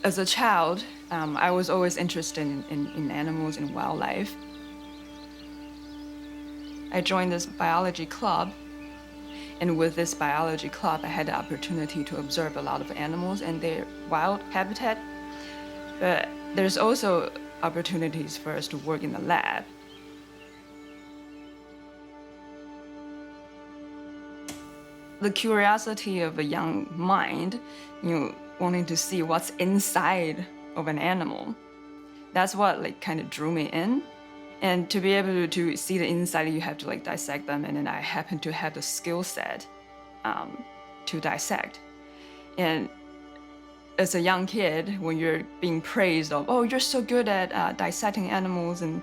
As a child, I was always interested in animals and wildlife. I joined this biology club, and with this biology club, I had the opportunity to observe a lot of animals and their wild habitat. But there's also opportunities for us to work in the lab. The curiosity of a young mind, wanting to see what's inside of an animal, that's what kind of drew me in. And to be able to see the inside, you have to dissect them. And then I happen to have the skill set to dissect. And as a young kid, when you're being praised of, oh, you're so good at dissecting animals and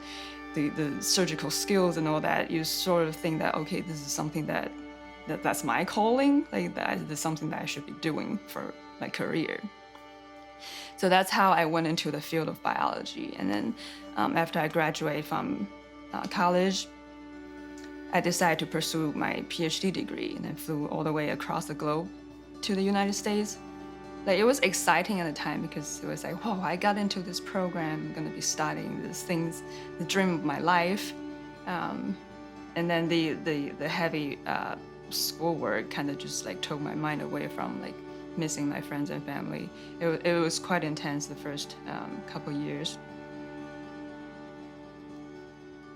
the surgical skills and all that, you sort of think that, okay, this is something that's my calling, this is something that I should be doing for my career. So that's how I went into the field of biology. And then after I graduated from college, I decided to pursue my PhD degree and then flew all the way across the globe to the United States. It was exciting at the time because it was like, whoa, I got into this program, I'm gonna be studying these things, the dream of my life. And then the heavy schoolwork kind of just took my mind away from missing my friends and family. It was quite intense the first couple years.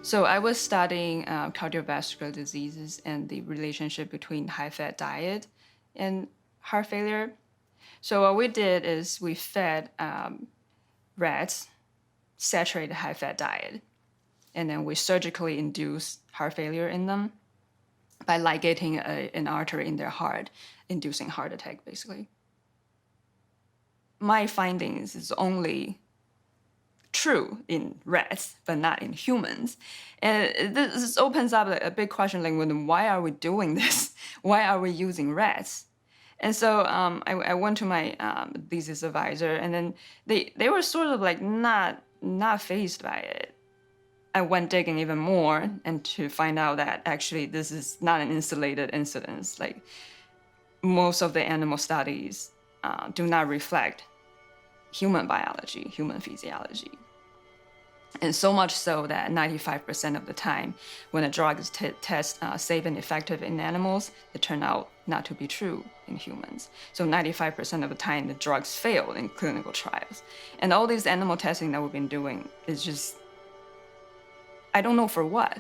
So I was studying cardiovascular diseases and the relationship between high-fat diet and heart failure. So what we did is we fed rats saturated high-fat diet, and then we surgically induced heart failure in them by ligating an artery in their heart, inducing heart attack, basically. My findings is only true in rats, but not in humans. And this opens up a big question, why are we doing this? Why are we using rats? And so I went to my thesis advisor, and then they were sort of not fazed by it. I went digging even more and to find out that actually this is not an isolated incident. Most of the animal studies do not reflect human biology, human physiology. And so much so that 95% of the time, when a drug is tested safe and effective in animals, it turned out not to be true in humans. So 95% of the time, the drugs fail in clinical trials. And all this animal testing that we've been doing is just, I don't know for what.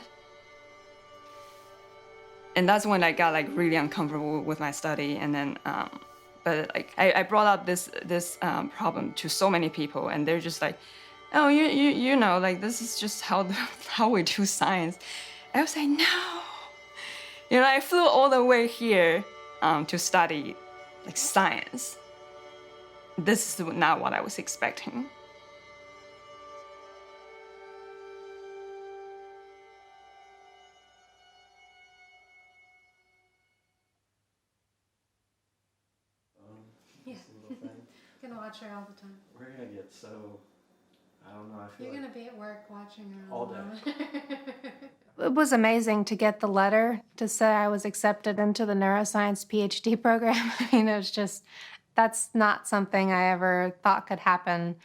And that's when I got really uncomfortable with my study. And then, but I brought up this problem to so many people, and they're just like, oh, you know, this is just how we do science. I was like, no. I flew all the way here to study science. This is not what I was expecting. Yeah. Gonna watch her all the time. We're gonna get so, I don't know, I feel You're like gonna be at work watching her all day. It was amazing to get the letter to say I was accepted into the neuroscience PhD program. I mean, it was just, that's not something I ever thought could happen.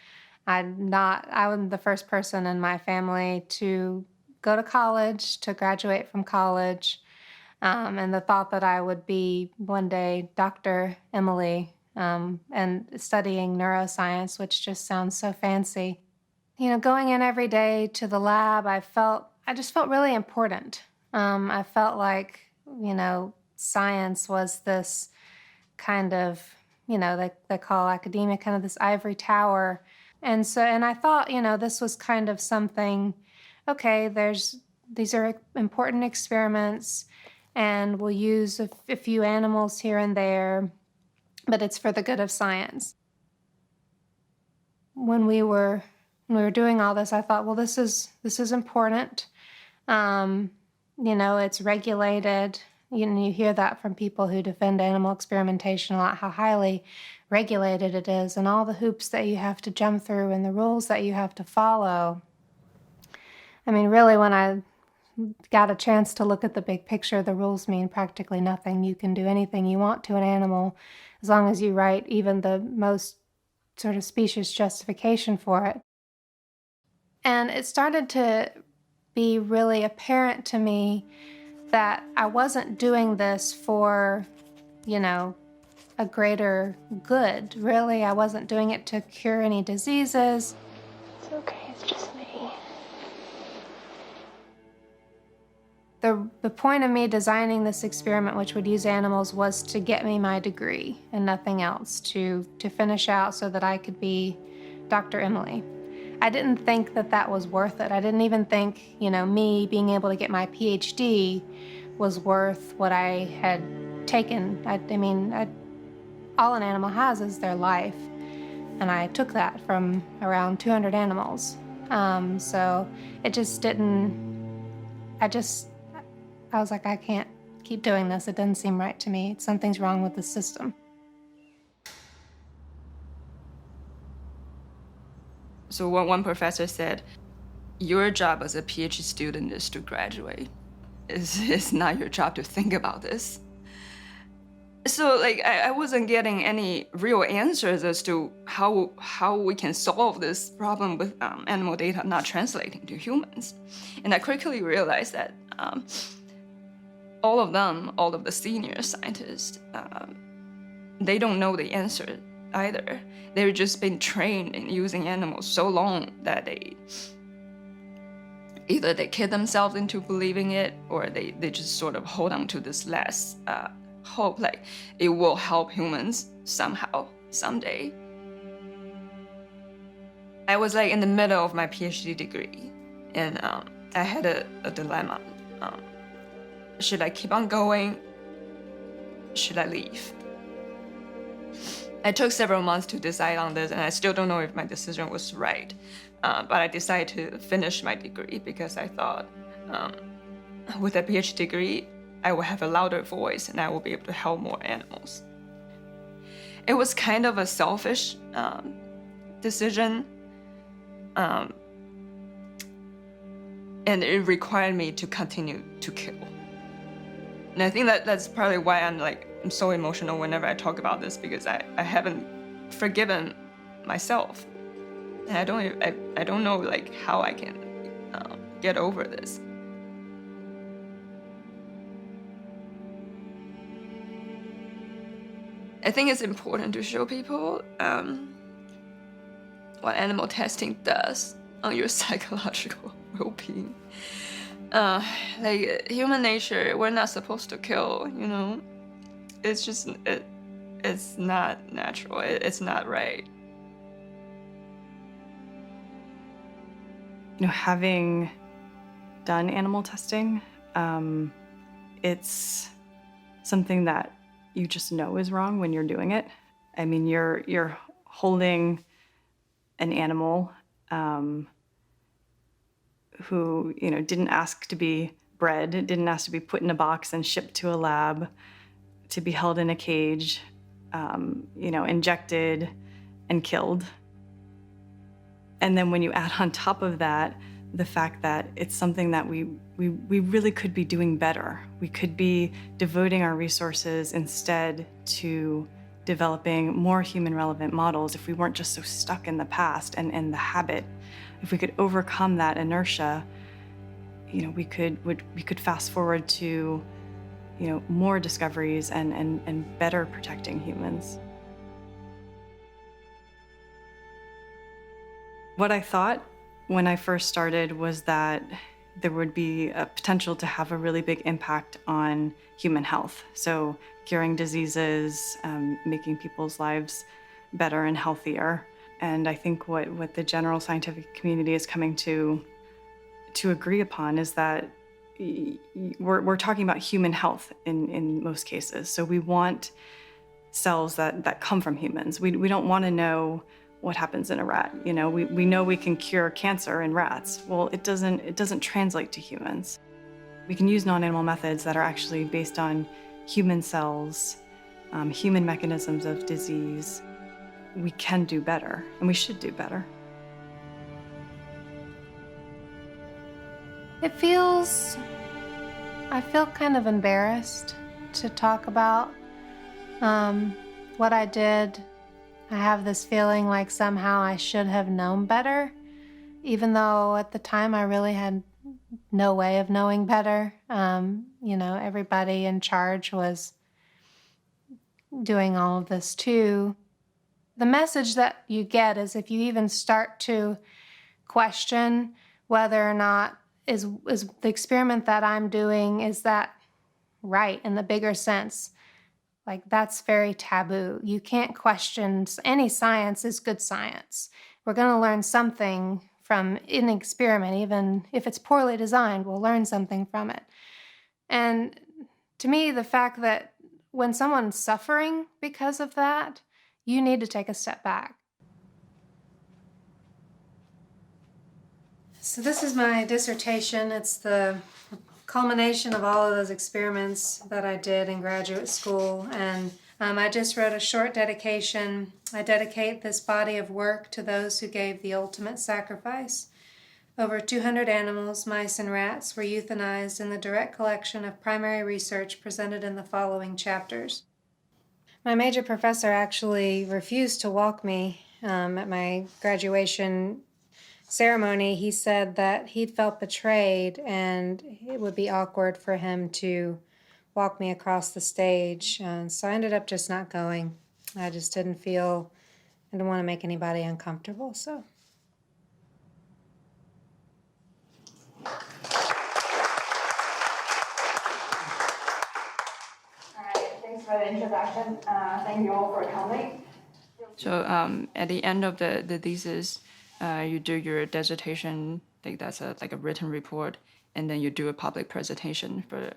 I was the first person in my family to go to college, to graduate from college. And the thought that I would be one day Dr. Emily and studying neuroscience, which just sounds so fancy. Going in every day to the lab, I just felt really important. I felt like, science was this kind of, they call academia kind of this ivory tower. And I thought, this was kind of something, okay, these are important experiments, and we'll use a few animals here and there, but it's for the good of science. When we were doing all this, I thought, well, this is important. It's regulated. You hear that from people who defend animal experimentation a lot, how highly regulated it is, and all the hoops that you have to jump through and the rules that you have to follow. I mean, really, when I got a chance to look at the big picture, the rules mean practically nothing. You can do anything you want to an animal as long as you write even the most sort of specious justification for it. And it started to be really apparent to me that I wasn't doing this for, a greater good. Really, I wasn't doing it to cure any diseases. It's okay, it's just me. The point of me designing this experiment, which would use animals, was to get me my degree and nothing else, to finish out so that I could be Dr. Emily. I didn't think that was worth it. I didn't even think, me being able to get my PhD was worth what I had taken. All an animal has is their life. And I took that from around 200 animals. So it just didn't, I was like, I can't keep doing this. It doesn't seem right to me. Something's wrong with the system. So one professor said, your job as a PhD student is to graduate. It's not your job to think about this. So I wasn't getting any real answers as to how we can solve this problem with animal data not translating to humans. And I quickly realized that all of the senior scientists, they don't know the answer either. They've just been trained in using animals so long that they either kid themselves into believing it, or they just sort of hold on to this last hope, like it will help humans somehow, someday. I was in the middle of my PhD degree, and I had a dilemma. Should I keep on going? Should I leave? I took several months to decide on this, and I still don't know if my decision was right. But I decided to finish my degree because I thought with a PhD degree, I will have a louder voice and I will be able to help more animals. It was kind of a selfish decision, and it required me to continue to kill. And I think that's probably why I'm so emotional whenever I talk about this, because I haven't forgiven myself. And I don't know how I can get over this. I think it's important to show people what animal testing does on your psychological well-being. Human nature, we're not supposed to kill, It's just, it's not natural, it's not right. Having done animal testing, it's something that you just know is wrong when you're doing it. I mean, you're holding an animal who didn't ask to be bred, didn't ask to be put in a box and shipped to a lab, to be held in a cage, injected and killed. And then when you add on top of that the fact that it's something that we really could be doing better. We could be devoting our resources instead to developing more human relevant models if we weren't just so stuck in the past and the habit. If we could overcome that inertia, we could fast forward to more discoveries and better protecting humans. What I thought when I first started was that there would be a potential to have a really big impact on human health. So curing diseases, making people's lives better and healthier. And I think what the general scientific community is coming to agree upon is that we're talking about human health in most cases. So we want cells that come from humans. We don't want to know what happens in a rat. We know we can cure cancer in rats. Well, it doesn't translate to humans. We can use non-animal methods that are actually based on human cells, human mechanisms of disease. We can do better, and we should do better. I feel kind of embarrassed to talk about what I did I have this feeling like somehow I should have known better, even though at the time I really had no way of knowing better. Everybody in charge was doing all of this too. The message that you get is if you even start to question whether or not is the experiment that I'm doing, is that right in the bigger sense? Like, that's very taboo. You can't question any science is good science. We're going to learn something from an experiment, even if it's poorly designed, we'll learn something from it. And to me, the fact that when someone's suffering because of that, you need to take a step back. So this is my dissertation. It's the culmination of all of those experiments that I did in graduate school. And I just wrote a short dedication. I dedicate this body of work to those who gave the ultimate sacrifice. Over 200 animals, mice and rats, were euthanized in the direct collection of primary research presented in the following chapters. My major professor actually refused to walk me at my graduation ceremony. He said that he'd felt betrayed and it would be awkward for him to walk me across the stage. So I ended up just not going. I just I didn't want to make anybody uncomfortable, so. Thanks for the introduction. Thank you all for coming. So at the end of the thesis, you do your dissertation. I think that's a written report, and then you do a public presentation for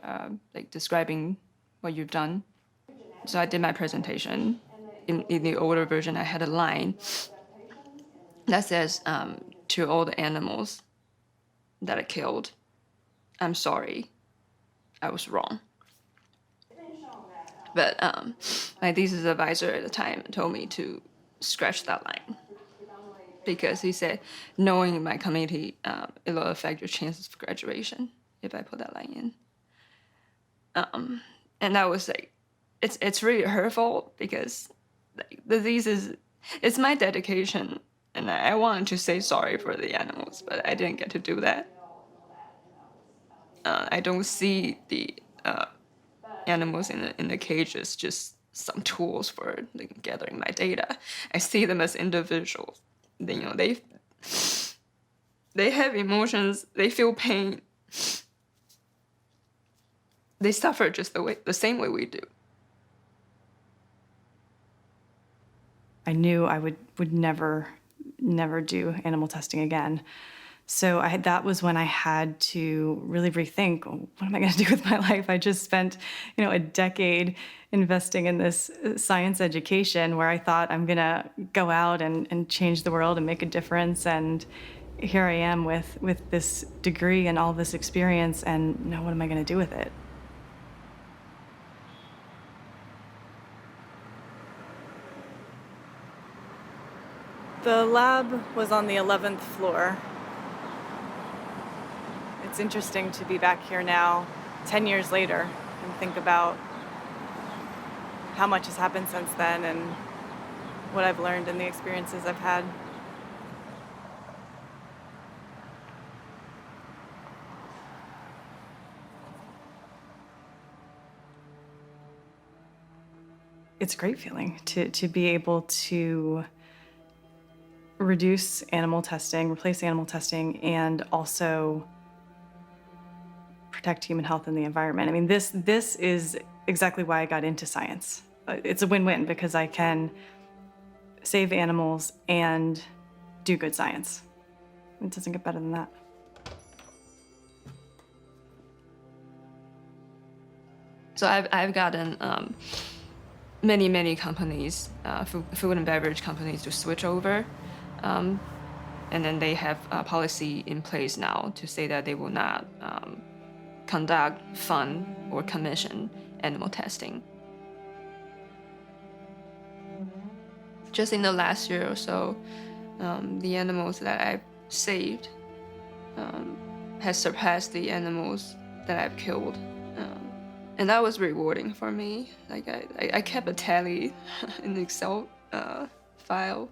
describing what you've done. So I did my presentation. In the older version, I had a line that says, "To all the animals that I killed, I'm sorry. I was wrong." But my thesis advisor at the time told me to scratch that line because he said, knowing my committee, it will affect your chances of graduation if I put that line in. And that was it's really hurtful because the thesis, it's my dedication, and I wanted to say sorry for the animals, but I didn't get to do that. I don't see the animals in the cage as just some tools for gathering my data. I see them as individuals. They have emotions. They feel pain. They suffer just the same way we do. I knew I would never do animal testing again. So that was when I had to really rethink, what am I going to do with my life? I just spent, a decade investing in this science education where I thought I'm going to go out and change the world and make a difference. And here I am with this degree and all this experience, and now what am I going to do with it? The lab was on the 11th floor. It's interesting to be back here now, 10 years later, and think about how much has happened since then and what I've learned and the experiences I've had. It's a great feeling to be able to reduce animal testing, replace animal testing, and also protect human health and the environment. I mean, this is exactly why I got into science. It's a win-win because I can save animals and do good science. It doesn't get better than that. So I've gotten many companies, food and beverage companies, to switch over. And then they have a policy in place now to say that they will not conduct, fund, or commission animal testing. Just in the last year or so, the animals that I've saved has surpassed the animals that I've killed. And that was rewarding for me. I kept a tally in the Excel file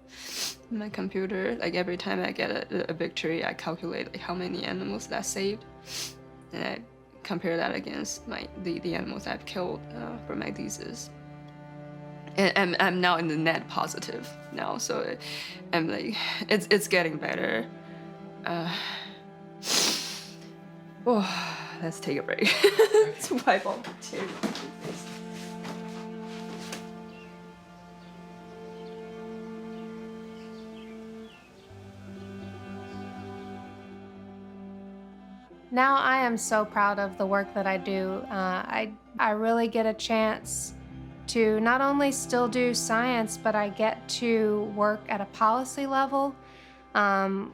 in my computer. Like every time I get a victory, I calculate like how many animals that saved, and I compare that against the animals I've killed for my thesis. And I'm now in the net positive now, so I'm like, it's getting better. Oh, let's take a break. Let's wipe off the tears. Now I am so proud of the work that I do. I really get a chance to not only still do science, but I get to work at a policy level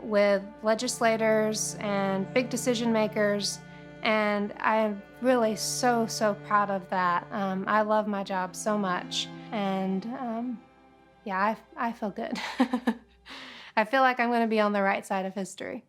with legislators and big decision makers, and I am really so proud of that. I love my job so much, and yeah, I feel good. I feel like I'm going to be on the right side of history.